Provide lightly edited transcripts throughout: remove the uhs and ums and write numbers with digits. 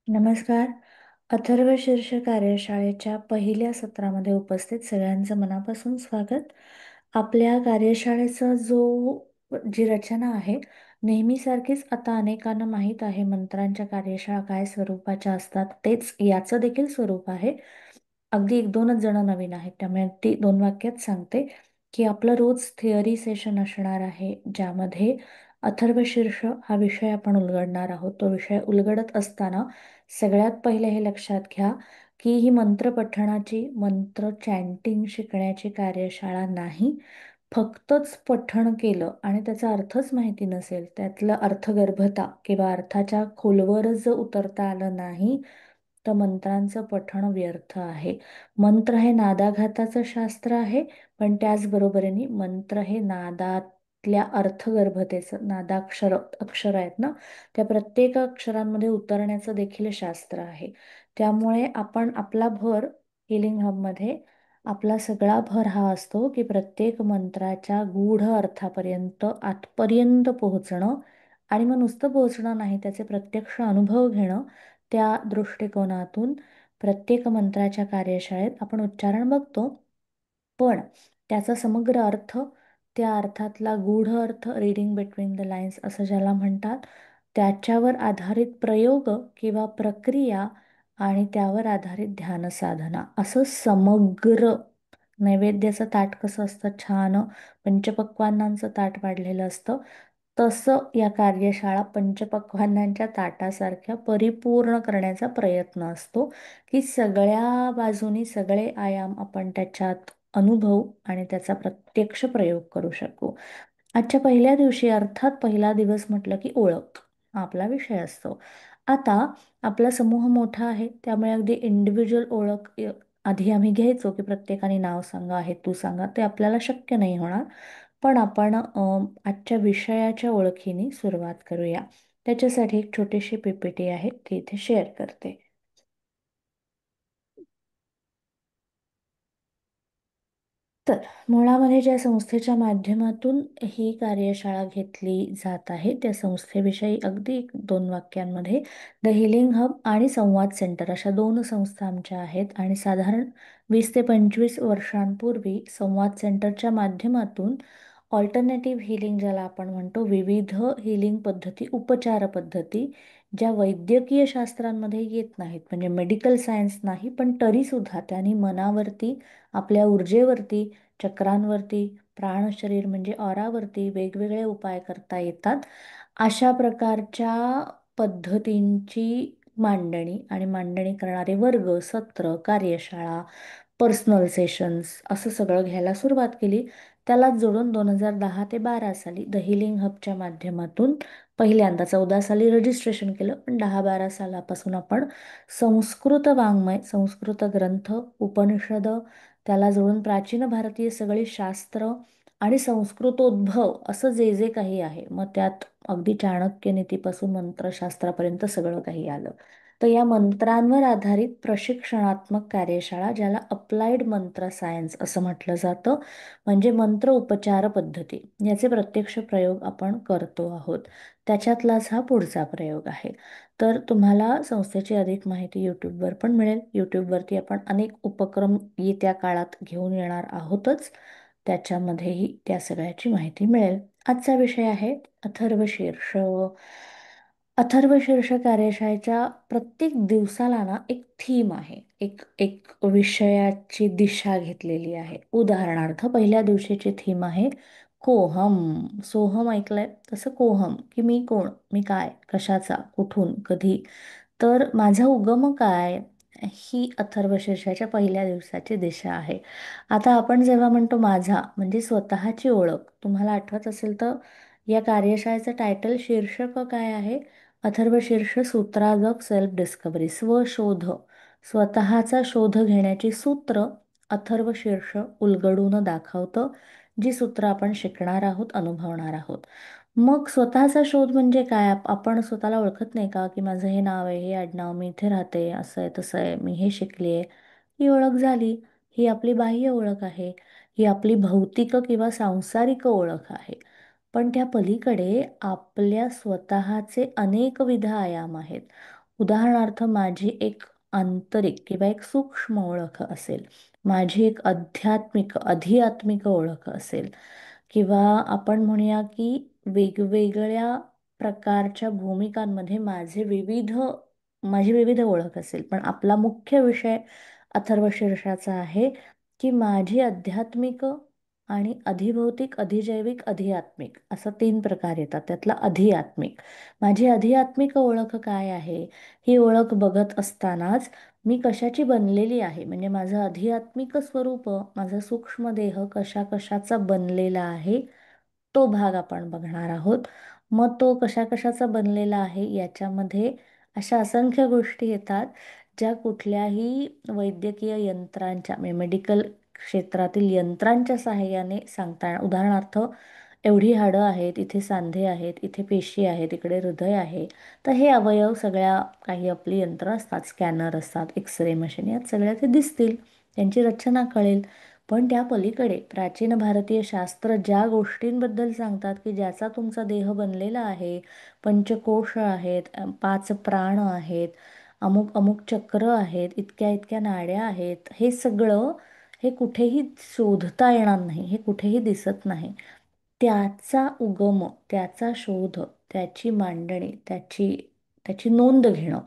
नमस्कार. अथर्व शीर्ष कार्यशाळेच्या पहिल्या सत्रामध्ये उपस्थित सगळ्यांचं मनापासून स्वागत. आपल्या कार्यशाळेचा जी रचना आहे, नेहमीसारखीच आता अनेकांना माहीत आहे मंत्रांच्या कार्यशाळा काय स्वरूपाच्या असतात, तेच याचं देखील स्वरूप आहे. अगदी एक दोनच जण नवीन आहेत, त्यामुळे ती दोन वाक्यात सांगते की आपलं रोज थिअरी सेशन असणार आहे, ज्यामध्ये अथर्वशीर्ष हा विषय आपण उलगडणार आहोत. तो विषय उलगडत असताना सगळ्यात पहिले हे लक्षात घ्या की ही मंत्र पठणाची, मंत्र चॅन्टिंग शिकण्याची कार्यशाळा नाही. फक्तच पठण केलं आणि त्याचा अर्थच माहिती नसेल, त्यातलं अर्थगर्भता किंवा अर्थाच्या खोलवरच जर उतरता आलं नाही, तर मंत्रांचं पठण व्यर्थ आहे. मंत्र हे नादाघाताचं शास्त्र आहे, पण त्याचबरोबरीने मंत्र हे नादातल्या अर्थगर्भतेचं, अक्षर आहेत ना, त्या प्रत्येक अक्षरांमध्ये उतरण्याचं देखील शास्त्र आहे. त्यामुळे आपण आपला भर हिलिंग हबमध्ये आपला सगळा भर हा असतो की प्रत्येक मंत्राच्या गूढ अर्थापर्यंत आतपर्यंत पोहोचणं, आणि मग नुसतं पोहोचणं नाही, त्याचे प्रत्यक्ष अनुभव घेणं. त्या दृष्टिकोनातून प्रत्येक मंत्राच्या कार्यशाळेत आपण उच्चारण बघतो, पण त्याचा समग्र अर्थ, त्या अर्थातला गूढ अर्थ, रीडिंग बिटवीन द लाईन्स असं ज्याला म्हणतात, त्याच्यावर आधारित प्रयोग किंवा प्रक्रिया आणि त्यावर आधारित ध्यान साधना, असं समग्र नैवेद्याचं ताट कसं असतं, छान पंचपक्वान्नांचं ताट वाढलेलं असतं, तसं या कार्यशाळा पंचपक्वान्नांच्या ताटासारख्या परिपूर्ण करण्याचा प्रयत्न असतो की सगळ्या बाजूनी सगळे आयाम आपण त्याच्यात अनुभवू आणि त्याचा प्रत्यक्ष प्रयोग करू शकू. आजच्या पहिल्या दिवशी, अर्थात पहिला दिवस म्हटलं की ओळख हा आपला विषय असतो. आता आपला समूह मोठा आहे, त्यामुळे अगदी इंडिव्हिज्युअल ओळख आधी आम्ही घ्यायचो की प्रत्येकाने नाव सांगा, हे तू सांगा, ते आपल्याला शक्य नाही होणार. पण आपण आजच्या विषयाच्या ओळखीने सुरुवात करूया. त्याच्यासाठी एक छोटीशी पीपीटी आहे, ती इथे शेअर करते. तर मुळामध्ये ज्या संस्थेच्या माध्यमातून ही कार्यशाळा घेतली जात आहे, त्या संस्थेविषयी अगदी एक दोन वाक्यांमध्ये, द हिलिंग हब आणि संवाद सेंटर अशा दोन संस्था आमच्या आहेत. आणि साधारण 20 ते 25 वर्षांपूर्वी संवाद सेंटरच्या माध्यमातून ऑल्टरनेटिव्ह हिलिंग, ज्याला आपण म्हणतो, विविध हिलिंग पद्धती, उपचार पद्धती, ज्या वैद्यकीय शास्त्रांमध्ये येत नाहीत, म्हणजे मेडिकल सायन्स नाही, पण तरीसुद्धा त्यांनी मनावरती, आपल्या ऊर्जेवरती, चक्रांवरती, प्राणशरीर म्हणजे ऑरावरती वेगवेगळे उपाय करता येतात, अशा प्रकारच्या पद्धतींची मांडणी आणि मांडणी करणारे वर्ग, सत्र, कार्यशाळा, पर्सनल सेशन्स असं सगळं घ्यायला सुरुवात केली. त्यालाच जोडून 2010 ते 2012 साली द हिलिंग हबच्या माध्यमातून पहिल्यांदा, 2014 साली रजिस्ट्रेशन केलं, पण 2010-12 सालापासून आपण संस्कृत वाङ्मय, संस्कृत ग्रंथ, उपनिषद, त्याला जोडून प्राचीन भारतीय सगळी शास्त्र आणि संस्कृतोद्भव असं जे जे काही आहे, मग त्यात अगदी चाणक्य नीतीपासून मंत्रशास्त्रापर्यंत सगळं काही आलं. तर या मंत्रांवर आधारित प्रशिक्षणात्मक कार्यशाळा, ज्याला अप्लाइड मंत्र सायन्स असं म्हटलं जातं, म्हणजे मंत्र उपचार पद्धती, याचे प्रत्यक्ष प्रयोग आपण करतो आहोत. त्याच्यातलाच हा पुढचा प्रयोग आहे. तर तुम्हाला संस्थेची अधिक माहिती यूट्यूबवर पण मिळेल. यूट्यूबवरती आपण अनेक उपक्रम येत्या काळात घेऊन येणार आहोतच, त्याच्यामध्येही त्या सगळ्याची माहिती मिळेल. आजचा विषय आहे अथर्वशीर्ष. अथर्वशीर्ष कार्यशाळेच्या प्रत्येक दिवसाला ना एक थीम आहे, एक एक विषयाची दिशा घेतलेली आहे. उदाहरणार्थ, पहिल्या दिवशीची थीम आहे कोहम. सोहम ऐकलंय तसं कोहम, की मी कोण, मी काय, कशाचा, कुठून, कधी, तर माझा उगम काय, ही अथर्वशीर्षाच्या पहिल्या दिवसाची दिशा आहे. आता आपण जेव्हा म्हणतो माझा, म्हणजे स्वतःची ओळख, तुम्हाला आठवत असेल तर या कार्यशाळेचं टायटल, शीर्षक काय आहे, अथर्वशीर्ष सूत्राजक सेल्फ डिस्कव्हरी, स्वशोध, स्वतःचा शोध घेण्याची सूत्र अथर्वशीर्ष उलगडून दाखवतं, जी सूत्र आपण शिकणार आहोत, अनुभवणार आहोत. मग स्वतःचा शोध म्हणजे काय, आपण स्वतःला ओळखत नाही का, की माझं हे नाव आहे, हे आडनाव, मी इथे राहते, असं आहे, तसं आहे, मी हे शिकले, ही ओळख झाली. ही आपली बाह्य ओळख आहे, ही आपली भौतिक किंवा सांसारिक ओळख आहे. पण त्या पलीकडे आपल्या स्वतःचे अनेकविध आयाम आहेत. उदाहरणार्थ माझी एक आंतरिक किंवा एक सूक्ष्म ओळख असेल, माझी एक आध्यात्मिक अधिआत्मिक ओळख असेल, किंवा आपण म्हणूया की वेगवेगळ्या प्रकारच्या भूमिकांमध्ये माझी विविध ओळख असेल. पण आपला मुख्य विषय अथर्वशीर्षाचा आहे की माझी आध्यात्मिक आणि अधिभौतिक, अधिजैविक, अधिआत्मिक असं 3 प्रकार येतात. त्यातला अधिआत्मिक, माझी अधिआत्मिक ओळख काय आहे, ही ओळख बघत असतानाच मी कशाची बनलेली आहे, म्हणजे माझं अधिआत्मिक स्वरूप, माझा सूक्ष्म देह कशा कशाचा बनलेला आहे, तो भाग आपण बघणार आहोत. मग तो कशा कशाचा बनलेला आहे याच्यामध्ये अशा असंख्य गोष्टी येतात ज्या कुठल्याही वैद्यकीय यंत्रांच्या, म्हणजे मेडिकल क्षेत्रातील यंत्रांच्या सहाय्याने सांगता. उदाहरणार्थ, एवढी हाडं आहेत, इथे सांधे आहेत, इथे पेशी आहेत, इकडे हृदय आहे. तर हे अवयव सगळ्या, काही आपली यंत्र असतात, स्कॅनर असतात, एक्सरे मशीन, यात सगळ्या ते दिसतील, त्यांची रचना कळेल. पण त्या पलीकडे प्राचीन भारतीय शास्त्र ज्या गोष्टींबद्दल सांगतात की ज्याचा तुमचा देह बनलेला आहे, पंचकोश आहेत, 5 प्राण आहेत, अमुक अमुक चक्र आहेत, इतक्या इतक्या नाड्या आहेत, हे सगळं, हे कुठेही शोधता येणार नाही, हे कुठेही दिसत नाही. त्याचा उगम, त्याचा शोध, त्याची मांडणी, त्याची त्याची नोंद घेणं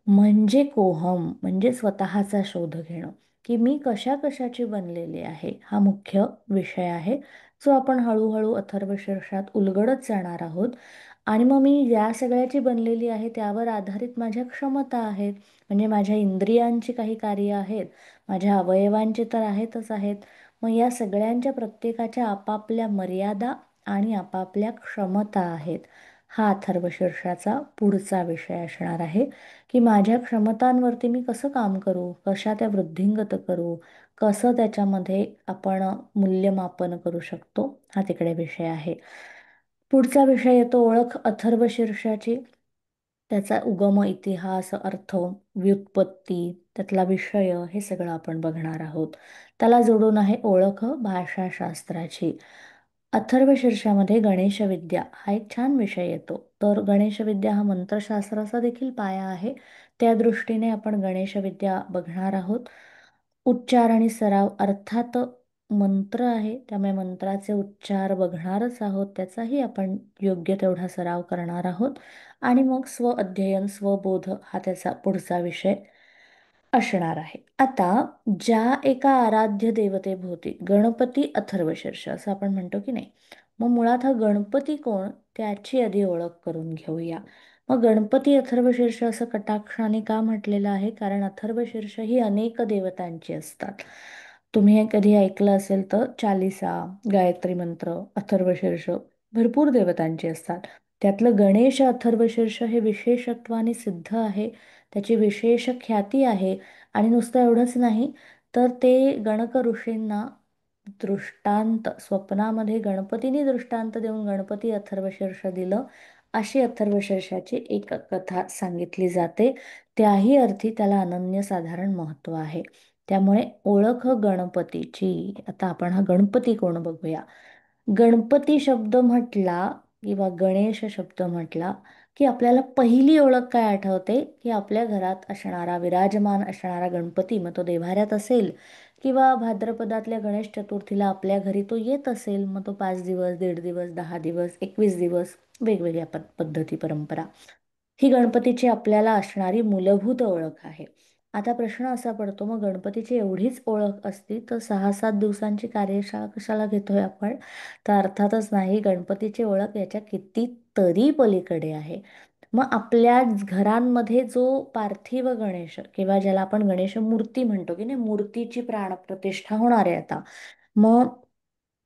म्हणजे कोहम, म्हणजे स्वतःचा शोध घेणं, की मी कशा कशाची बनलेली आहे, हा मुख्य विषय आहे, जो आपण हळूहळू अथर्वशीर्षात उलगडत जाणार आहोत. आणि मग मी या सगळ्याची बनलेली आहे त्यावर आधारित माझ्या क्षमता आहेत, म्हणजे माझ्या इंद्रियांची काही कार्य आहेत, माझ्या अवयवांची तर आहेतच आहेत. मग या सगळ्यांच्या प्रत्येकाच्या आपापल्या मर्यादा आणि आपापल्या क्षमता आहेत. हा अथर्वशीर्षाचा पुढचा विषय असणार आहे, की माझ्या क्षमतांवरती मी कसं काम करू, कशा त्या वृद्धिंगत करू, कसं त्याच्यामध्ये आपण मूल्यमापन करू शकतो, हा तिकडे विषय आहे. पुढचा विषय येतो ओळख अथर्वशीर्षाची, त्याचा उगम, इतिहास, अर्थ, व्युत्पत्ती, त्यातला विषय, हे सगळं आपण बघणार आहोत. त्याला जोडून आहे ओळख भाषाशास्त्राची. अथर्वशीर्षामध्ये गणेशविद्या हा एक छान विषय येतो. तर गणेशविद्या हा मंत्रशास्त्राचा देखील पाया आहे. त्या दृष्टीने आपण गणेशविद्या बघणार आहोत. उच्चार आणि सराव, अर्थात मंत्र आहे त्यामुळे मंत्राचे उच्चार बघणारच आहोत, त्याचाही आपण योग्य तेवढा सराव करणार आहोत. आणि मग स्व अध्ययन, स्वबोध हा त्याचा पुढचा विषय असणार आहे. आता ज्या एका आराध्य देवतेभोवती, गणपती अथर्वशीर्ष असं आपण म्हणतो की नाही, मग मुळात हा गणपती कोण, त्याची आधी ओळख करून घेऊया. मग गणपती अथर्वशीर्ष असं कटाक्षाने का म्हटलेलं आहे, कारण अथर्वशीर्ष ही अनेक देवतांची असतात. तुम्ही हे कधी ऐकलं असेल तर चालिसा, गायत्री मंत्र, अथर्वशीर्ष भरपूर देवतांची असतात. त्यातलं गणेश अथर्वशीर्ष हे विशेषत्वाने सिद्ध आहे, त्याची विशेष ख्याती आहे. आणि नुसतं एवढंच नाही, तर ते गणक ऋषींना दृष्टांत, स्वप्नामध्ये गणपतीने दृष्टांत देऊन गणपती अथर्वशीर्ष दिलं, अशी अथर्वशीर्षाची एक कथा सांगितली जाते. त्याही अर्थी त्याला अनन्यसाधारण महत्त्व आहे. त्यामुळे ओळख गणपतीची. आता आपण हा गणपती कोण बघूया. गणपती शब्द म्हटला किंवा गणेश शब्द म्हटला की आपल्याला पहिली ओळख काय आठवते, की आपल्या घरात असणारा, विराजमान असणारा गणपती, मग तो देव्हाऱ्यात असेल किंवा भाद्रपदातल्या गणेश चतुर्थीला आपल्या घरी तो येत असेल, मग तो 5 दिवस, 1.5 दिवस, 10 दिवस, 21 दिवस, वेगवेगळ्या पद्धती, परंपरा, ही गणपतीची आपल्याला असणारी मूलभूत ओळख आहे. आता प्रश्न असा पडतो, मग गणपतीची एवढीच ओळख असती तर 6-7 दिवसांची कार्यशाळा कशाला घेतोय आपण. तर अर्थातच नाही, गणपतीची ओळख याच्या कितीतरी पलीकडे आहे. मग आपल्या घरांमध्ये जो पार्थिव गणेश, किंवा ज्याला आपण गणेश मूर्ती म्हणतो की नाही, मूर्तीची प्राणप्रतिष्ठा होणार आहे आता. मग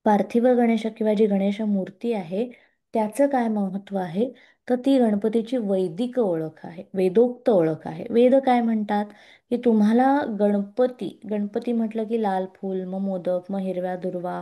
पार्थिव गणेश किंवा जी गणेश मूर्ती आहे, त्याचं काय महत्त्व आहे, तर ती गणपतीची वैदिक ओळख आहे, वेदोक्त ओळख आहे. वेद काय म्हणतात, की तुम्हाला गणपती, गणपती म्हटलं की लाल फूल, मग मोदक, मग हिरव्या दुर्वा,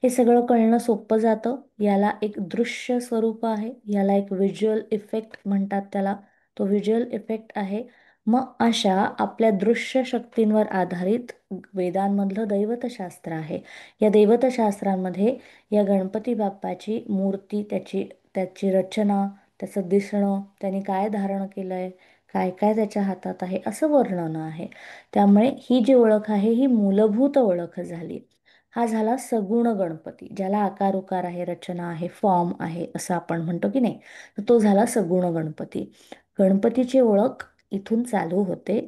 हे सगळं कळणं सोपं जातं. याला एक दृश्य स्वरूप आहे, याला एक व्हिज्युअल इफेक्ट म्हणतात त्याला, तो व्हिज्युअल इफेक्ट आहे. मग अशा आपल्या दृश्य शक्तींवर आधारित वेदांमधलं दैवतशास्त्र आहे. या दैवतशास्त्रांमध्ये या गणपती बाप्पाची मूर्ती, त्याची त्याची रचना, त्याचं दिसणं, त्यांनी काय धारण केलंय, काय काय त्याच्या हातात आहे असं वर्णन आहे. त्यामुळे ही जी ओळख आहे ही मूलभूत ओळख झाली. हा झाला सगुण गणपती, ज्याला आकार उकार आहे, रचना आहे, फॉर्म आहे असं आपण म्हणतो की नाही. तर तो झाला सगुण गणपती. गणपतीची ओळख इथून चालू होते.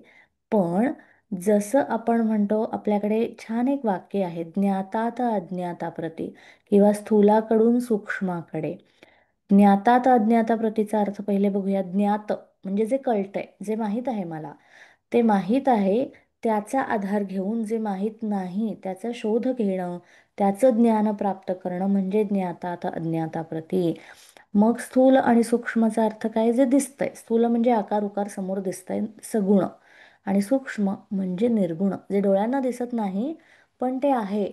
पण जसं आपण म्हणतो, आपल्याकडे छान एक वाक्य आहे, ज्ञातात अज्ञाता प्रती किंवा स्थूलाकडून सूक्ष्माकडे. ज्ञातात अज्ञाता प्रतीचा अर्थ पहिले बघूया. ज्ञात म्हणजे जे कळतंय, जे माहीत आहे मला, ते माहीत आहे त्याचा आधार घेऊन जे माहीत नाही त्याचा शोध घेणं, त्याचं ज्ञान प्राप्त करणं म्हणजे ज्ञातात अज्ञाता प्रती. मग स्थूल आणि सूक्ष्मचा अर्थ काय? जे दिसतंय. स्थूल म्हणजे आकार उकार समोर दिसतंय, सगुण. आणि सूक्ष्म म्हणजे निर्गुण, जे डोळ्यांना दिसत नाही पण ते आहे.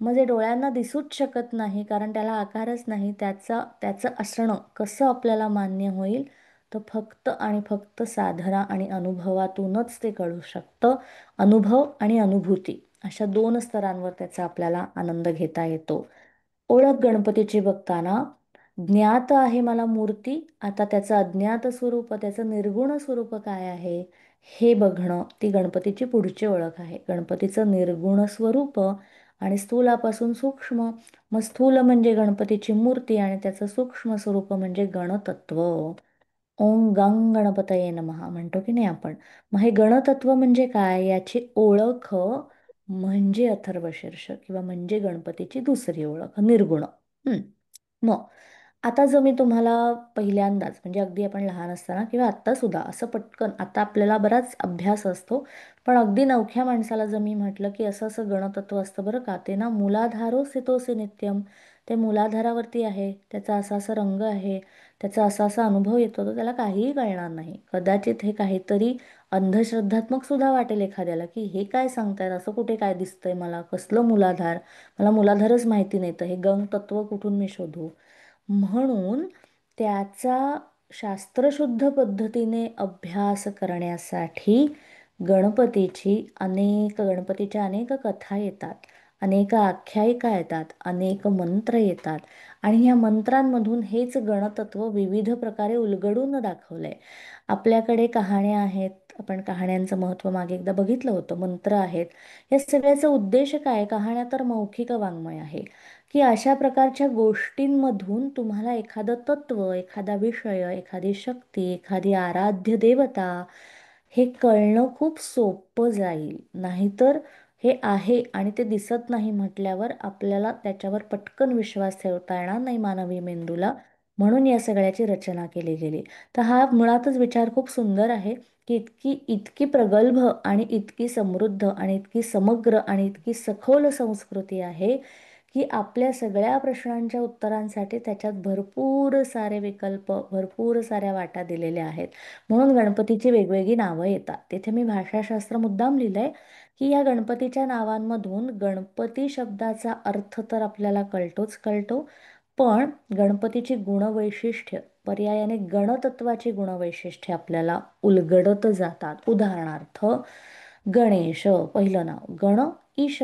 मग जे डोळ्यांना दिसूच शकत नाही कारण त्याला आकारच नाही, त्याचं असणं कसं आपल्याला मान्य होईल? तर फक्त आणि फक्त साधना आणि अनुभवातूनच ते कळू शकतं. अनुभव आणि अनुभूती अशा दोन स्तरांवर त्याचा आपल्याला आनंद घेता येतो. ओळख गणपतीची बघताना ज्ञात आहे मला मूर्ती, आता त्याचं अज्ञात स्वरूप, त्याचं निर्गुण स्वरूप काय आहे हे बघणं, ती गणपतीची पुढची ओळख आहे. गणपतीचं निर्गुण स्वरूप आणि स्थूलापासून सूक्ष्म. मग स्थूल म्हणजे गणपतीची मूर्ती आणि त्याचं सूक्ष्म स्वरूप म्हणजे गणतत्व. ओम गंग गणपतये नमः म्हणतो की नाही आपण. मग हे गणतत्व म्हणजे काय याची ओळख म्हणजे अथर्वशीर्ष किंवा म्हणजे गणपतीची दुसरी ओळख निर्गुण. हम्म. मग आता जर मी तुम्हाला पहिल्यांदाच, म्हणजे अगदी आपण लहान असताना किंवा आत्ता सुद्धा असं पटकन, आता आपल्याला बराच अभ्यास असतो, पण अगदी नवख्या माणसाला जर मी म्हटलं की असं असं गणतत्व असतं बरं का, ते ना मूलाधारो स्थितोसी नित्यम, ते मूलाधारावरती आहे, त्याचा असा असा रंग आहे, त्याचा असा असा अनुभव येतो, तर त्याला काहीही कळणार नाही. कदाचित हे काहीतरी अंधश्रद्धात्मक सुद्धा वाटेल एखाद्याला, की हे काय सांगतायत, असं कुठे काय दिसतंय मला, कसलं मूलाधार, मला मूलाधारच माहिती नाही, तर हे गंग तत्व कुठून मी शोधू. म्हणून त्याचा शास्त्रशुद्ध पद्धतीने अभ्यास करण्यासाठी गणपतीच्या अनेक कथा येतात, अनेक आख्यायिका येतात, अनेक मंत्र येतात. आणि ह्या मंत्रांमधून हेच गणतत्व विविध प्रकारे उलगडून दाखवलंय. आपल्याकडे कहाण्या आहेत, आपण कहाण्यांचं महत्त्व मागे एकदा बघितलं होतं. मंत्र आहेत. या सगळ्याचा उद्देश काय? कहाण्या तर मौखिक वाङ्मय आहे, की अशा प्रकारच्या गोष्टींमधून तुम्हाला एखादं तत्व, एखादा विषय, एखादी शक्ती, एखादी आराध्य देवता हे कळणं खूप सोपं जाईल. नाहीतर हे आहे आणि ते दिसत नाही म्हटल्यावर आपल्याला त्याच्यावर पटकन विश्वास ठेवता येणार नाही मानवी मेंदूला. म्हणून या सगळ्याची रचना केली गेली. तर हा मुळातच विचार खूप सुंदर आहे, की इतकी इतकी प्रगल्भ आणि इतकी समृद्ध आणि इतकी समग्र आणि इतकी सखोल संस्कृती आहे, की आपल्या सगळ्या प्रश्नांच्या उत्तरांसाठी त्याच्यात भरपूर सारे विकल्प, भरपूर साऱ्या वाटा दिलेल्या आहेत. म्हणून गणपतीची वेगवेगळी नावं येतात. तिथे मी भाषाशास्त्र मुद्दाम लिहिलंय, की या गणपतीच्या नावांमधून गणपती शब्दाचा अर्थ तर आपल्याला कळतोच कळतो, पण गणपतीची गुणवैशिष्ट्य, पर्यायाने गणतत्वाची गुणवैशिष्ट्ये आपल्याला उलगडत जातात. उदाहरणार्थ, गणेश पहिलं नाव, गण ईश,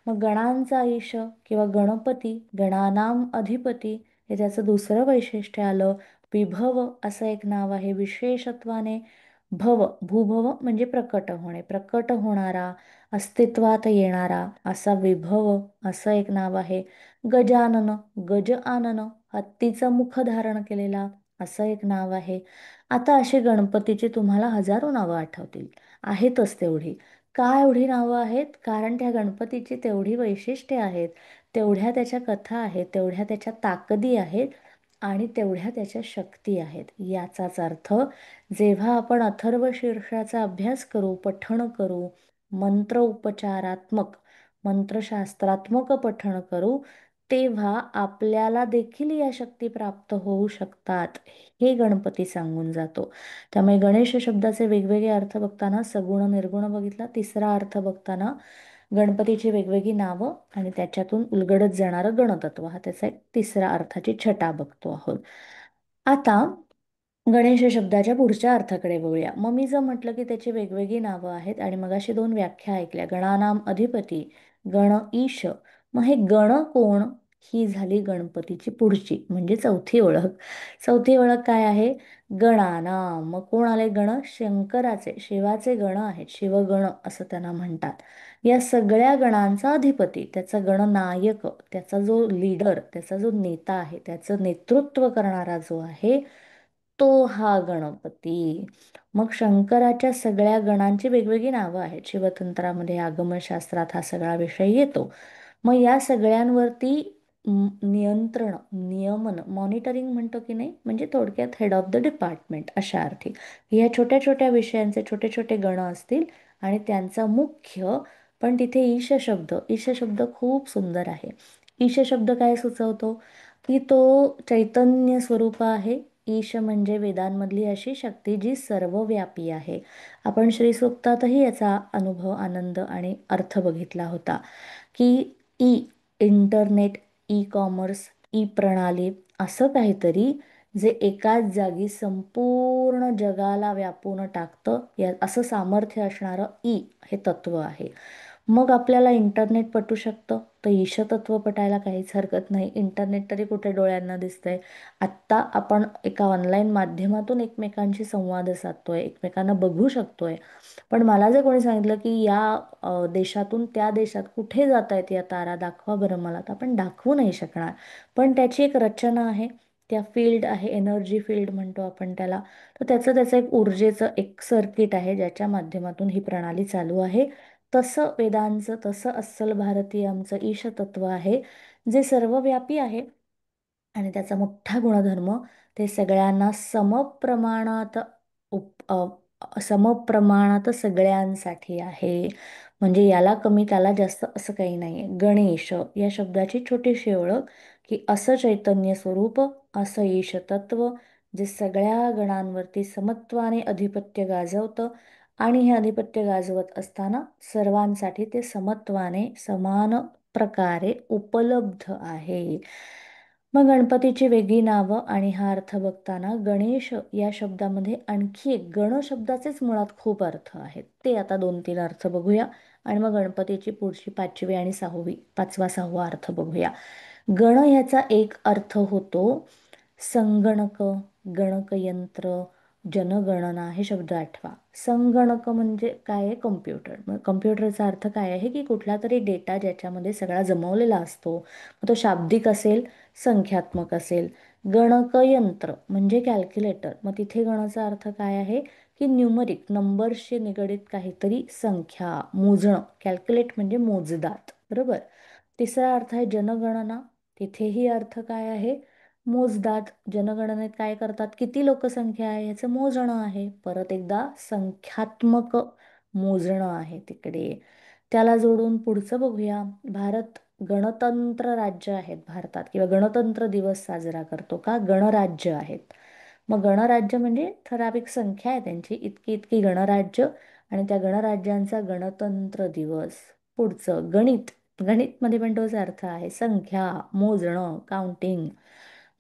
मग गणांचा ईश किंवा गणपती, गणानाम अधिपती, हे त्याचं दुसरं वैशिष्ट्य आलं. विभव असं एक नाव आहे विशेषत्वाने. भव, भूभव म्हणजे प्रकट होणे, प्रकट होणारा, अस्तित्वात येणारा असा विभव असं एक नाव आहे. गजानन, गज आनन, हत्तीचं मुख धारण केलेला असं एक नाव आहे. आता अशी गणपतीची तुम्हाला हजारो नावं आठवतील, आहेतच तेवढी. का एवढी नावं आहेत? कारण त्या गणपतीची तेवढी वैशिष्ट्ये आहेत, तेवढ्या त्याच्या कथा आहेत, तेवढ्या त्याच्या ताकदी आहेत आणि तेवढ्या त्याच्या शक्ती आहेत. याचाच अर्थ जेव्हा आपण अथर्व शीर्षाचा अभ्यास करू, पठण करू, मंत्र उपचारात्मक, मंत्रशास्त्रात्मक पठण करू, तेव्हा आपल्याला देखील या शक्ती प्राप्त होऊ शकतात, हे गणपती सांगून जातो. त्यामुळे गणेश शब्दाचे वेगवेगळे अर्थ बघताना सगुण निर्गुण बघितला. तिसरा अर्थ बघताना गणपतीची वेगवेगळी नावं आणि त्याच्यातून उलगडत जाणारं गणतत्व, हा त्याचा एक तिसरा अर्थाची छटा बघतो आहोत. आता गणेश शब्दाच्या पुढच्या अर्थाकडे वळूया. मग मी जर म्हटलं की त्याची वेगवेगळी नावं आहेत आणि मग अशी दोन व्याख्या ऐकल्या, गणानाम अधिपती, गण ईश. मग हे गण कोण? ही झाली गणपतीची पुढची म्हणजे चौथी ओळख. चौथी ओळख काय आहे? गणानां. मग कोण आले गण? शंकराचे, शिवाचे गण आहेत, शिवगण असं त्यांना म्हणतात. या सगळ्या गणांचा अधिपती, त्याचा गणनायक, त्याचा जो लीडर, त्याचा जो नेता आहे, त्याचं नेतृत्व करणारा जो आहे तो हा गणपती. मग शंकराच्या सगळ्या गणांची वेगवेगळी नावं आहेत. शिवतंत्रामध्ये, आगमशास्त्रात हा सगळा विषय येतो. मग या सगळ्यांवरती नियंत्रण, नियमन, मॉनिटरिंग म्हणतो की नाही, म्हणजे थोडक्यात हेड ऑफ द डिपार्टमेंट अशा अर्थी. या छोट्या छोट्या विषयांचे छोटे छोटे गण असतील आणि त्यांचा मुख्य, पण तिथे ईश शब्द, ईश शब्द खूप सुंदर आहे. ईश शब्द काय सुचवतो? की तो चैतन्य स्वरूप आहे. ईश म्हणजे वेदांमधली अशी शक्ती जी सर्वव्यापी आहे. आपण श्रीसूक्तातही याचा अनुभव, आनंद आणि अर्थ बघितला होता की E, internet, e commerce, E प्रणाली असं काहीतरी जे एकाच जागी संपूर्ण जगाला व्यापून टाकतं, या असं सामर्थ्य असणारं ई हे तत्व आहे. मग आपल्याला इंटरनेट पटू शकतं, तर ईशतत्व पटायला काहीच हरकत नाही. इंटरनेट तरी कुठे डोळ्यांना दिसतंय? आत्ता आपण एका ऑनलाईन माध्यमातून एकमेकांशी संवाद साधतोय, एकमेकांना बघू शकतोय. पण मला जर कोणी सांगितलं की या देशातून त्या देशात कुठे जात आहेत या तारा, दाखवा बरं मला, तर आपण दाखवू नाही शकणार. पण त्याची एक रचना आहे, त्या फील्ड आहे, एनर्जी फील्ड म्हणतो आपण त्याला. तर त्याचं एक ऊर्जेचं एक सर्किट आहे ज्याच्या माध्यमातून ही प्रणाली चालू आहे. तसं वेदांचं, तसं अस्सल भारतीय आमचं ईशतत्व आहे, जे सर्वव्यापी आहे. आणि त्याचा मोठा गुणधर्म, ते सगळ्यांना समप्रमाणात समप्रमाणात सगळ्यांसाठी आहे. म्हणजे याला कमी त्याला जास्त असं काही नाही आहे. गणेश या शब्दाची छोटीशी ओळख, की असं चैतन्य स्वरूप, असं ईश तत्व, जे सगळ्या गणांवरती समत्वाने अधिपत्य गाजवतं आणि हे अधिपत्य गाजवत असताना सर्वांसाठी ते समत्वाने समान प्रकारे उपलब्ध आहे. मग गणपतीची वेगळी नावं आणि हा अर्थ बघताना गणेश या शब्दामध्ये आणखी एक, गण शब्दाचेच मुळात खूप अर्थ आहेत, ते आता 2-3 अर्थ बघूया आणि मग गणपतीची पुढची 5वी आणि 6वी, 5वा 6वा अर्थ बघूया. गण ह्याचा एक अर्थ होतो संगणक, गणकयंत्र, जनगणना, हे शब्द आठवा. संगणक म्हणजे काय आहे? कम्प्युटर. मग कम्प्युटरचा अर्थ काय आहे? की कुठला तरी डेटा ज्याच्यामध्ये सगळा जमवलेला असतो. मग तो शाब्दिक असेल, संख्यात्मक असेल. गणकयंत्र म्हणजे कॅल्क्युलेटर. मग तिथे गणाचा अर्थ काय आहे? की न्यूमरिक, नंबर्सशी निगडित काहीतरी संख्या मोजणं. कॅल्क्युलेट म्हणजे मोजदात, बरोबर. तिसरा अर्थ आहे जनगणना. तिथेही अर्थ काय आहे? मोजदात. जनगणनेत काय करतात? किती लोकसंख्या आहे याचं मोजणं आहे. परत एकदा संख्यात्मक मोजणं आहे तिकडे. त्याला जोडून पुढचं बघूया. भारत गणतंत्र राज्य आहेत भारतात, किंवा गणतंत्र दिवस साजरा करतो का? गणराज्य आहेत. मग गणराज्य म्हणजे ठराविक संख्या आहे त्यांची, इतकी इतकी गणराज्य, आणि त्या गणराज्यांचा गणतंत्र दिवस. पुढचं गणित. गणितमध्ये पण तोच अर्थ आहे, संख्या, मोजणं, काउंटिंग.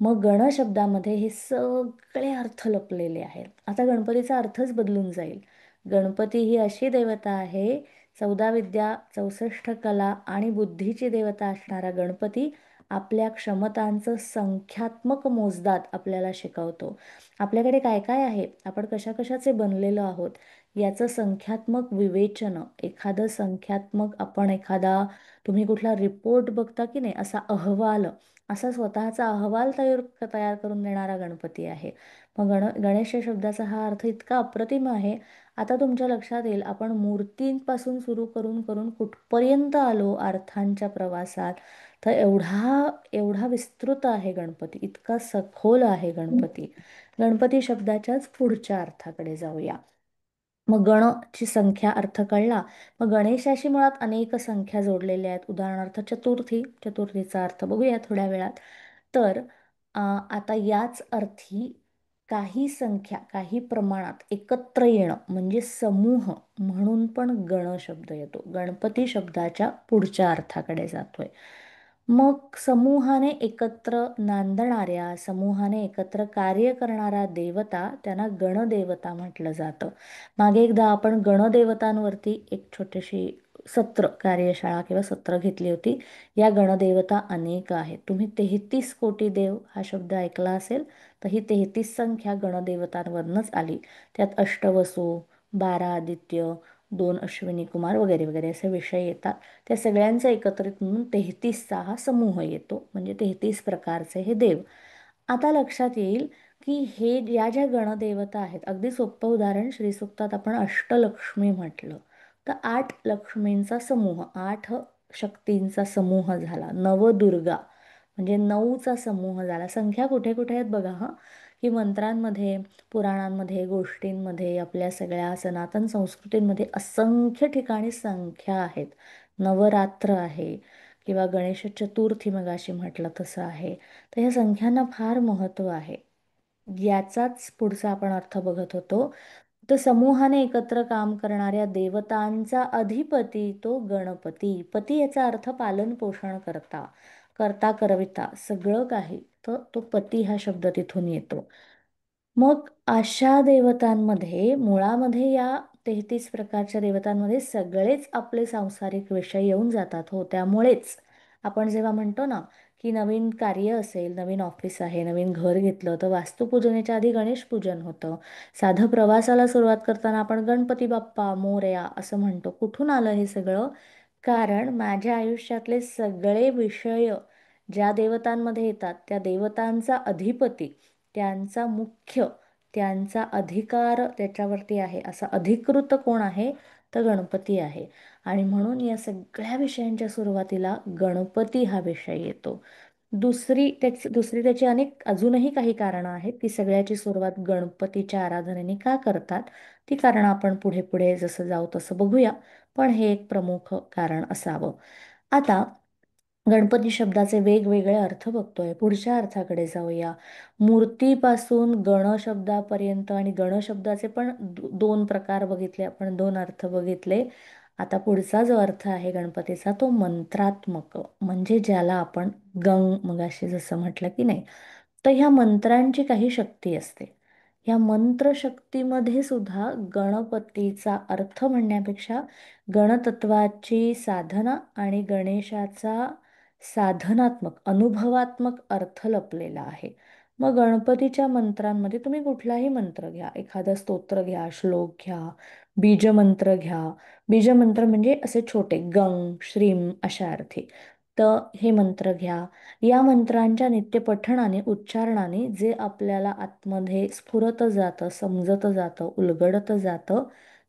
मग गण शब्दामध्ये हे सगळे अर्थ लपलेले आहेत. आता गणपतीचा अर्थच बदलून जाईल. गणपती ही अशी देवता आहे, 14 विद्या, 64 कला आणि बुद्धीची देवता असणारा गणपती आपल्या क्षमतांचं संख्यात्मक मोजदात आपल्याला शिकवतो. आपल्याकडे काय काय आहे, आपण कशा कशाचे बनलेलो आहोत, याचं संख्यात्मक विवेचन, एखादं संख्यात्मक, आपण एखादा, तुम्ही कुठला रिपोर्ट बघता की नाही, असा अहवाल, असा स्वतःचा अहवाल तयार तयार करून देणारा गणपती आहे. मग गणेश या शब्दाचा हा अर्थ इतका अप्रतिम आहे. आता तुमच्या लक्षात येईल, आपण मूर्तींपासून सुरू करून करून कुठपर्यंत आलो अर्थांच्या प्रवासात. तर एवढा एवढा विस्तृत आहे गणपती, इतका सखोल आहे गणपती. गणपती शब्दाच्याच पुढच्या अर्थाकडे जाऊया. मग गणची संख्या अर्थ कळला. मग गणेशाशी मुळात अनेक संख्या जोडलेल्या आहेत. उदाहरणार्थ चतुर्थी, चतुर्थीचा अर्थ बघूया थोड्या वेळात. तर आता याच अर्थी काही संख्या, काही प्रमाणात एकत्र येणं म्हणजे समूह म्हणून पण गण शब्द येतो. गणपती शब्दाच्या पुढच्या अर्थाकडे जातोय. मग समूहाने एकत्र नांदणाऱ्या, समूहाने एकत्र कार्य करणारा देवता, त्यांना गणदेवता म्हटलं जातं. मागे एकदा आपण गणदेवतांवरती एक छोटीशी सत्र कार्यशाळा किंवा सत्र घेतली होती. या गणदेवता अनेक आहेत. तुम्ही 33 कोटी देव हा शब्द ऐकला असेल, तर ही 33 संख्या गणदेवतांवरनंच आली. त्यात अष्टवसू, 12 आदित्य, 2 अश्विनी कुमार वगैरे वगैरे असे विषय येतात. त्या सगळ्यांचा एकत्रित म्हणून 33चा हा समूह येतो, म्हणजे 33 प्रकारचे हे देव. आता लक्षात येईल की हे या ज्या गणदेवता आहेत, अगदी सोपं उदाहरण, श्रीसूक्तात आपण अष्टलक्ष्मी म्हटलं तर 8 लक्ष्मींचा समूह, 8 शक्तींचा समूह झाला. नवदुर्गा म्हणजे 9चा समूह झाला. संख्या कुठे कुठे आहेत बघा हा, की मंत्रांमध्ये, पुराणांमध्ये, गोष्टींमध्ये, आपल्या सगळ्या सनातन संस्कृतींमध्ये असंख्य ठिकाणी संख्या आहेत. नवरात्र आहे किंवा गणेश चतुर्थी मगाशी म्हटलं तसं आहे. तर ह्या संख्यांना फार महत्त्व आहे. याचाच पुढचा आपण अर्थ बघत होतो. तर समूहाने एकत्र काम करणाऱ्या देवतांचा अधिपती तो गणपती. पती याचा अर्थ पालन पोषण करता, करता करविता सगळं काही, तर तो पती हा शब्द तिथून येतो. मग अशा देवतांमध्ये मुळामध्ये या 33 प्रकारच्या देवतांमध्ये सगळेच आपले सांसारिक विषय येऊन जातात हो. त्यामुळेच आपण जेव्हा म्हणतो ना की नवीन कार्य असेल, नवीन ऑफिस आहे, नवीन घर घेतलं तर वास्तुपूजनेच्या आधी गणेश पूजन होतं. साधं प्रवासाला सुरुवात करताना आपण गणपती बाप्पा मोरया असं म्हणतो. कुठून आलं हे सगळं? कारण माझ्या आयुष्यातले सगळे विषय ज्या देवतांमध्ये येतात त्या देवतांचा अधिपती, त्यांचा मुख्य, त्यांचा अधिकार त्याच्यावरती आहे असा अधिकृत कोण आहे? तर गणपती आहे. आणि म्हणून या सगळ्या विषयांच्या सुरुवातीला गणपती हा विषय येतो. दुसरी त्याची अनेक अजूनही काही कारणं आहेत. ती सगळ्याची सुरुवात गणपतीच्या आराधनेने का करतात, ती कारणं आपण पुढे पुढे जसं जाऊ तसं बघूया. पण हे एक प्रमुख कारण असावं. आता गणपती शब्दाचे वेगवेगळे अर्थ बघतोय. पुढच्या अर्थाकडे जाऊया. मूर्तीपासून गण शब्दापर्यंत, आणि गण शब्दाचे पण 2 प्रकार बघितले आपण, 2 अर्थ बघितले. आता पुढचा जो अर्थ आहे गणपतीचा तो मंत्रात्मक, म्हणजे ज्याला आपण गंग मगाशी जसं म्हटलं की नाही, तर ह्या मंत्रांची काही शक्ती असते. ह्या मंत्रशक्तीमध्ये सुद्धा गणपतीचा अर्थ म्हणण्यापेक्षा गणतत्वाची साधना आणि गणेशाचा साधनात्मक अनुभवात्मक अर्थ लपलेला आहे. मग गणपतीच्या मंत्रांमध्ये तुम्ही कुठलाही मंत्र घ्या, एखादं स्तोत्र घ्या, श्लोक घ्या, बीजमंत्र घ्या. बीजमंत्र म्हणजे असे छोटे गंग श्रीम अशा अर्थी. तर हे मंत्र घ्या. या मंत्रांच्या नित्यपठणाने, उच्चारणाने जे आपल्याला आतमध्ये स्फुरत जातं, समजत जातं, उलगडत जातं,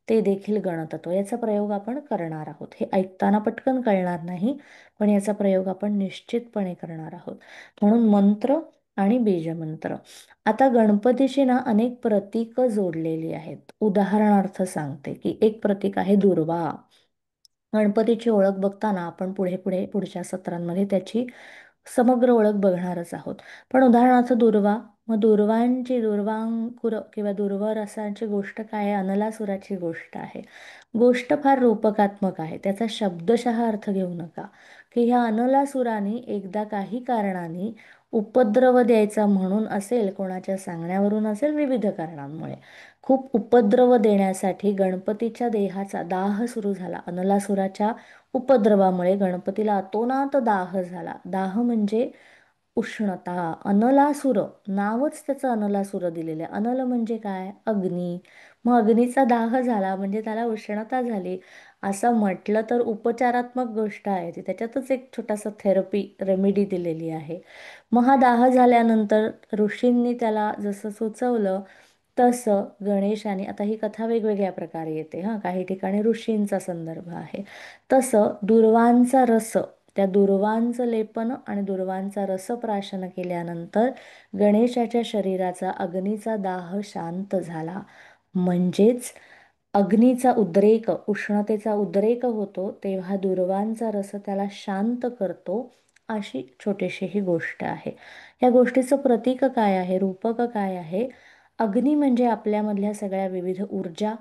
ते देखील गणतत्व. याचा प्रयोग आपण करणार आहोत. हे ऐकताना पटकन कळणार नाही, पण याचा प्रयोग आपण निश्चितपणे करणार आहोत. म्हणून मंत्र आणि बीजमंत्र. आता गणपतीची ना अनेक प्रतीकं जोडलेली आहेत. उदाहरणार्थ सांगते की एक प्रतीक आहे दुर्वा. गणपतीची ओळख बघताना आपण पुढे पुढे पुढच्या सत्रांमध्ये त्याची समग्र ओळख बघणारच आहोत. पण उदाहरणार्थ दुर्वा, मग दुर्वांकुर किंवा दुर्वारसाची गोष्ट काय आहे? अनलासुराची गोष्ट आहे. गोष्ट फार रूपकात्मक आहे. त्याचा शब्दशः अर्थ घेऊ नका, की ह्या अनलासुराने एकदा काही कारणाने उपद्रव द्यायचा म्हणून असेल, कोणाच्या सांगण्यावरून असेल, विविध कारणांमुळे खूप उपद्रव देण्यासाठी गणपतीच्या देहाचा दाह सुरू झाला. अनलासुराच्या उपद्रवामुळे गणपतीला अतोनात दाह झाला. दाह म्हणजे उष्णता. अनलासुर नावच त्याचं अनलासुर दिलेलं आहे. अनल म्हणजे काय? अग्नी. मग अग्नीचा दाह झाला म्हणजे त्याला उष्णता झाली. असं म्हटलं तर उपचारात्मक गोष्ट आहे ती. त्याच्यातच एक छोटासा थेरपी रेमेडी दिलेली आहे. मग हा दाह झाल्यानंतर ऋषींनी त्याला जसं सुचवलं तसं गणेशाने, आता ही कथा वेगवेगळ्या प्रकारे येते हां, काही ठिकाणी ऋषींचा संदर्भ आहे, तसं दुर्वांचा रस, त्या दुर्वांचं लेपन आणि दुर्वांचा रस प्राशन केल्यानंतर गणेशाच्या शरीराचा अग्नीचा दाह शांत झाला. म्हणजेच अग्नीचा उद्रेक, उष्णतेचा उद्रेक होतो तेव्हा दुर्वांचा रस त्याला शांत करतो. अशी छोटीशी ही गोष्ट आहे. या गोष्टीचं प्रतीक काय आहे, रूपक काय आहे? अग्नी म्हणजे आपल्यामधल्या सगळ्या विविध ऊर्जा.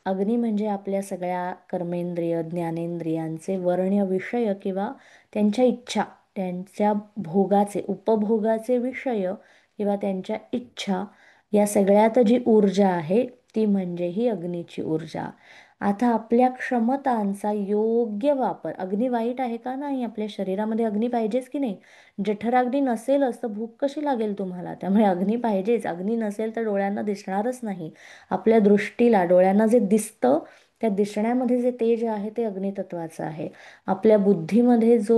अग्नी म्हणजे आपल्या सगळ्या कर्मेंद्रिय, ज्ञानेंद्रियांचे वर्ण्य विषय किंवा त्यांच्या इच्छा, त्यांच्या भोगाचे, उपभोगाचे विषय किंवा त्यांच्या इच्छा, या सगळ्यात जी ऊर्जा आहे ती म्हणजे ही अग्नीची ऊर्जा. आता आपल्या क्षमतांचा योग्य वापर, अग्नी वाईट आहे का? नाही. आपल्या शरीरामध्ये अग्नी पाहिजेच की नाही? जठराग्नी नसेलच तर भूक कशी लागेल तुम्हाला? त्यामुळे अग्नी पाहिजेच. अग्नी नसेल तर डोळ्यांना दिसणारच नाही. आपल्या दृष्टीला, डोळ्यांना जे दिसतं त्या दिसण्यामध्ये जे तेज आहे ते अग्नितत्वाचं आहे. आपल्या बुद्धीमध्ये जो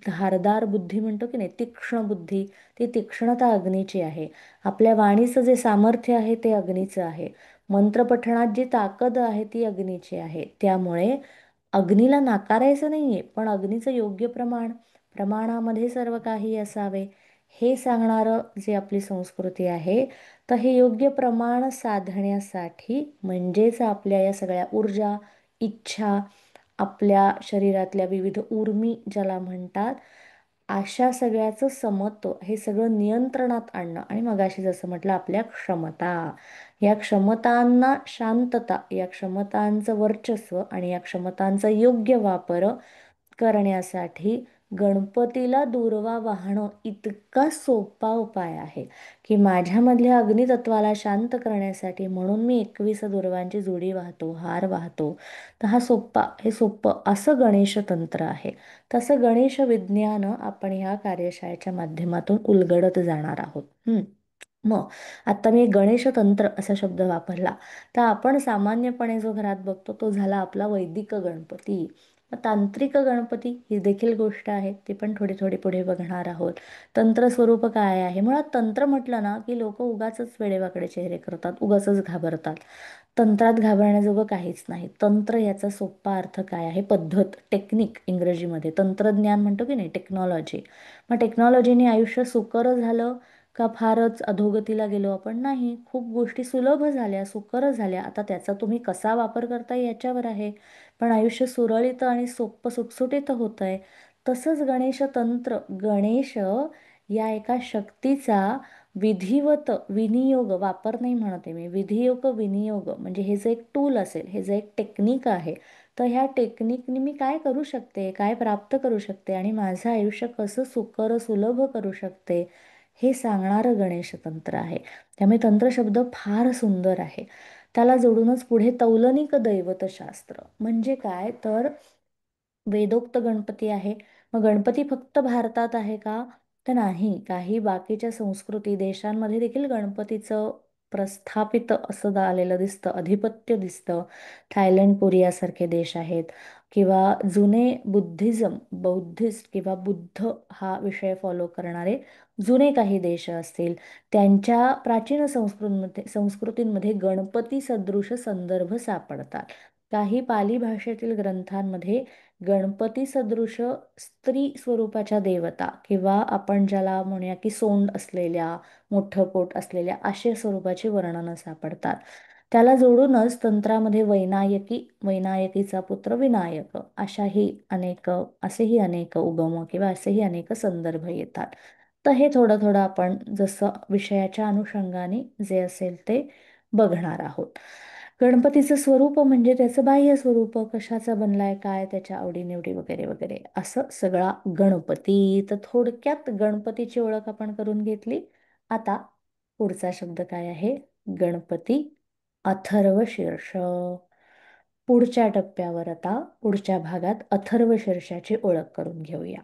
धारदार बुद्धी म्हणतो की नाही, तीक्ष्ण बुद्धी, ती तीक्ष्णता अग्नीची आहे. आपल्या वाणीचं जे सामर्थ्य आहे ते अग्नीचं आहे. मंत्रपठणात जी ताकद आहे ती अग्नीची आहे. त्यामुळे अग्नीला नाकारायचं नाहीये, पण अग्नीचं योग्य प्रमाण, प्रमाणामध्ये सर्व काही असावे, हे सांगणारं जे आपली संस्कृती आहे. तर हे योग्य प्रमाण साधण्यासाठी म्हणजेच आपल्या या सगळ्या ऊर्जा, इच्छा, आपल्या शरीरातल्या विविध ऊर्मी ज्याला म्हणतात, अशा सगळ्याचं समत्व, हे सगळं नियंत्रणात आणणं. आणि मगाशी जसं म्हटलं, आपल्या क्षमता, या क्षमतांना शांतता, या क्षमतांचं वर्चस्व आणि या क्षमतांचा योग्य वापर करण्यासाठी गणपतीला दूर्वा वाहणं इतका सोपा उपाय आहे की माझ्यामधल्या अग्नितत्वाला शांत करण्यासाठी म्हणून मी 21 दुर्वांची जोडी वाहतो, हार वाहतो. तर हे सोपं असं गणेश तंत्र आहे. तसं गणेश विज्ञान आपण ह्या कार्यशाळेच्या माध्यमातून उलगडत जाणार आहोत. मग आता मी गणेश तंत्र असा शब्द वापरला, तर आपण सामान्यपणे जो घरात बघतो तो झाला आपला वैदिक गणपती. मग तांत्रिक गणपती ही देखील गोष्ट आहे, ती पण थोडी थोडी पुढे बघणार आहोत. तंत्र स्वरूप काय आहे? मुळात तंत्र म्हटलं ना की लोक उगाचच वेडेवाकडे चेहरे करतात, उगाचच घाबरतात. तंत्रात घाबरण्याजोगं काहीच नाही. तंत्र याचा सोपा अर्थ काय आहे? पद्धत, टेक्निक इंग्रजीमध्ये. तंत्रज्ञान म्हणतो की नाही, टेक्नॉलॉजी. मग टेक्नॉलॉजीने आयुष्य सुकर झालं का फारच अधोगतीला गेलो आपण? नाही, खूप गोष्टी सुलभ झाल्या, सुकर झाल्या. आता त्याचा तुम्ही कसा वापर करता याच्यावर आहे, पण आयुष्य सुरळीत आणि सोपं सुटसुटीत होत आहे. तसंच गणेश तंत्र, गणेश या एका शक्तीचा विधिवत विनियोग, वापर नाही म्हणते मी, विधियोग विनियोग, म्हणजे हे जे एक टूल असेल, हे जे एक टेक्निक आहे, तर ह्या टेक्निकने मी काय करू शकते, काय प्राप्त करू शकते आणि माझं आयुष्य कसं सुकर सुलभ करू शकते, हे सांगणारं गणेशतंत्र आहे. त्यामुळे तंत्र शब्द फार सुंदर आहे. त्याला जोडूनच पुढे तौलनिक दैवतशास्त्र म्हणजे काय, तर वेदोक्त गणपती आहे. मग गणपती फक्त भारतात आहे का? तर नाही. काही बाकीच्या संस्कृती देशांमध्ये देखील गणपतीचं प्रस्थापित असं आलेलं दिसतं, अधिपत्य दिसतं. थायलंड, कोरियासारखे देश आहेत, किंवा जुने बुद्धिझम, बौद्धिस्ट किंवा बुद्ध हा विषय फॉलो करणारे जुने काही देश असतील, त्यांच्या प्राचीन संस्कृतींमध्ये गणपती सदृश संदर्भ सापडतात. काही पाली भाषेतील ग्रंथांमध्ये गणपती सदृश स्त्री स्वरूपाच्या देवता, किंवा आपण ज्याला म्हणूया की सोंड असलेल्या, मोठं पोट असलेल्या, अशा स्वरूपाची वर्णनं सापडतात. त्याला जोडूनच तंत्रामध्ये वैनायकीचा पुत्र विनायक, असेही अनेक उगम किंवा असेही अनेक संदर्भ येतात. तर हे थोडं थोडं आपण जसं विषयाच्या अनुषंगाने जे असेल ते बघणार आहोत. गणपतीचं स्वरूप म्हणजे त्याचं बाह्य स्वरूप, कशाचा बनलाय, काय त्याच्या आवडीनिवडी वगैरे वगैरे, असं सगळा गणपती. तर थोडक्यात गणपतीची ओळख आपण करून घेतली. आता पुढचा शब्द काय आहे? गणपती अथर्व शीर्ष. पुढच्या टप्प्यावर, आता पुढच्या भागात अथर्व शीर्षाची ओळख करून घेऊया.